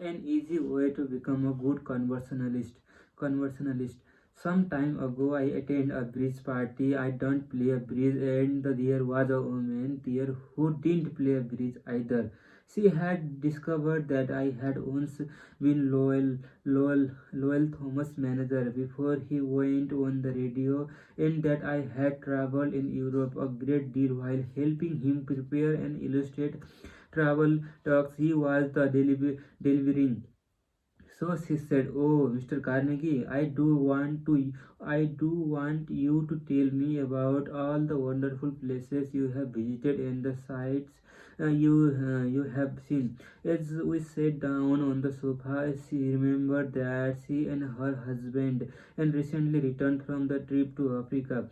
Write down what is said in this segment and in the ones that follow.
An easy way to become a good conversationalist. Some time ago, I attended a bridge party. I don't play a bridge, and there was a woman there who didn't play a bridge either. She had discovered that I had once been Lowell Thomas' manager before he went on the radio, and that I had traveled in Europe a great deal while helping him prepare and illustrate travel talks he was delivering. So she said, "Oh, Mr. Carnegie, I do want you to tell me about all the wonderful places you have visited and the sights you have seen." As we sat down on the sofa, she remembered that she and her husband and recently returned from the trip to Africa.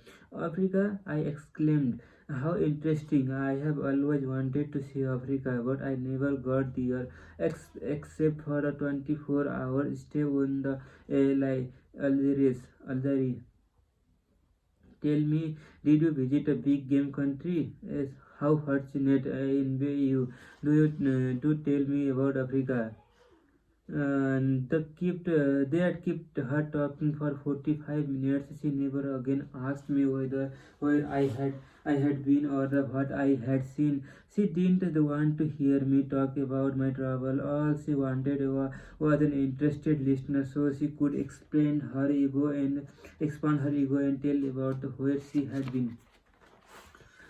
Africa, I exclaimed. How interesting! I have always wanted to see Africa, but I never got there except for a 24-hour stay on the Algeria. Tell me, did you visit a big game country? Yes, how fortunate I envy you. Do tell me about Africa? They had kept her talking for 45 minutes. She never again asked me where I had been or what I had seen. She didn't want to hear me talk about my travel. All she wanted was an interested listener so she could expand her ego and tell about where she had been.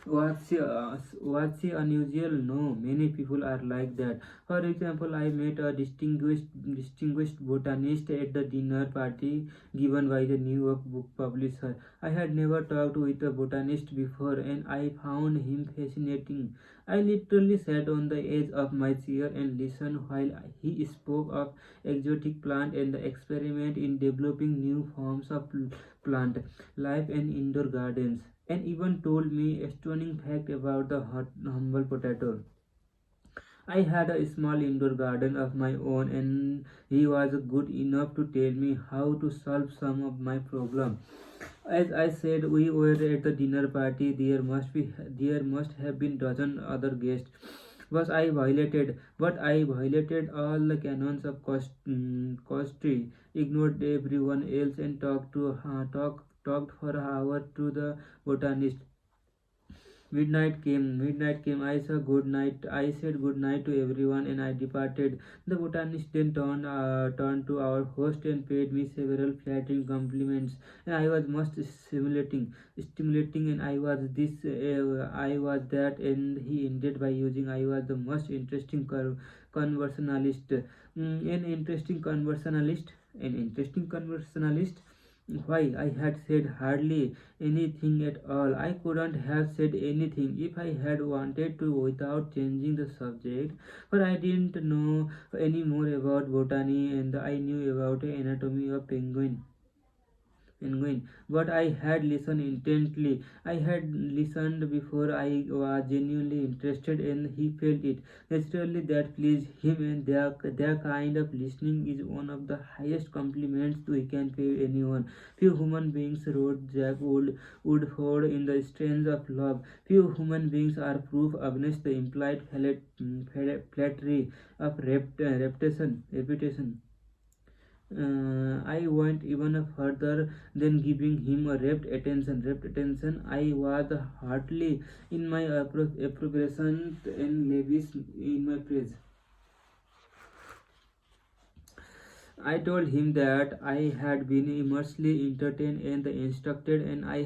What's unusual? No, many people are like that. For example, I met a distinguished botanist at the dinner party given by the New York book publisher. I had never talked with a botanist before, and I found him fascinating. I literally sat on the edge of my chair and listened while he spoke of exotic plant and the experiment in developing new forms of plant life and indoor gardens, and even told me a stunning fact about the humble potato. I had a small indoor garden of my own, and he was good enough to tell me how to solve some of my problems. As I said, we were at the dinner party. There must have been dozen other guests. But I violated all the canons of courtesy, ignored everyone else, and talked for an hour to the botanist. Midnight came. I said good night to everyone, and I departed. The botanist then turned to our host and paid me several flattering compliments. And I was most stimulating, and I was that, and he ended by using I was the most interesting conversationalist. An interesting conversationalist. Why, I had said hardly anything at all. I couldn't have said anything if I had wanted to without changing the subject, for I didn't know any more about botany and I knew about the anatomy of penguin. But I had listened intently. I had listened before I was genuinely interested, and he felt it. Naturally, that pleased him, and their kind of listening is one of the highest compliments we can pay anyone. Few human beings, wrote Jack Woodford in The Strains of Love, few human beings are proof against the implied flattery of reputation. I went even further than giving him a rapt attention. I was heartily in my approbation and lavish in my praise. I told him that I had been immensely entertained and instructed, and I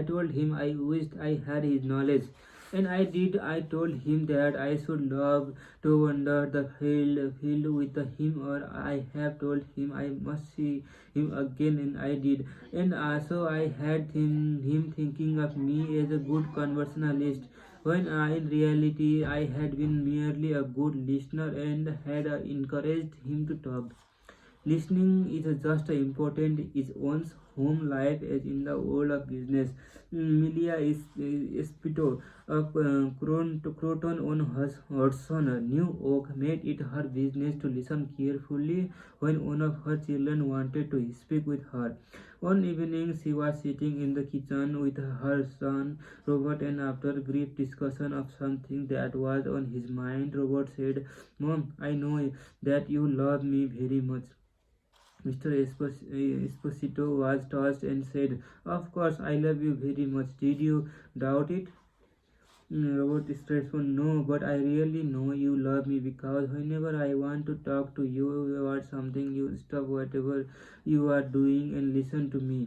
told him I wished I had his knowledge. And I did. I told him that I should love to wander the field with him, or I have told him I must see him again, and I did. And also I had him thinking of me as a good conversationalist, when in reality I had been merely a good listener and had encouraged him to talk. Listening is just as important as one's home life as in the world of business. Milia Espito of Croton on Hudson, New York, made it her business to listen carefully when one of her children wanted to speak with her. One evening, she was sitting in the kitchen with her son Robert, and after a brief discussion of something that was on his mind, Robert said, "Mom, I know that you love me very much." Mr. Esposito was touched and said, "Of course, I love you very much. Did you doubt it?" Robert responded, "No, but I really know you love me because whenever I want to talk to you about something, you stop whatever you are doing and listen to me."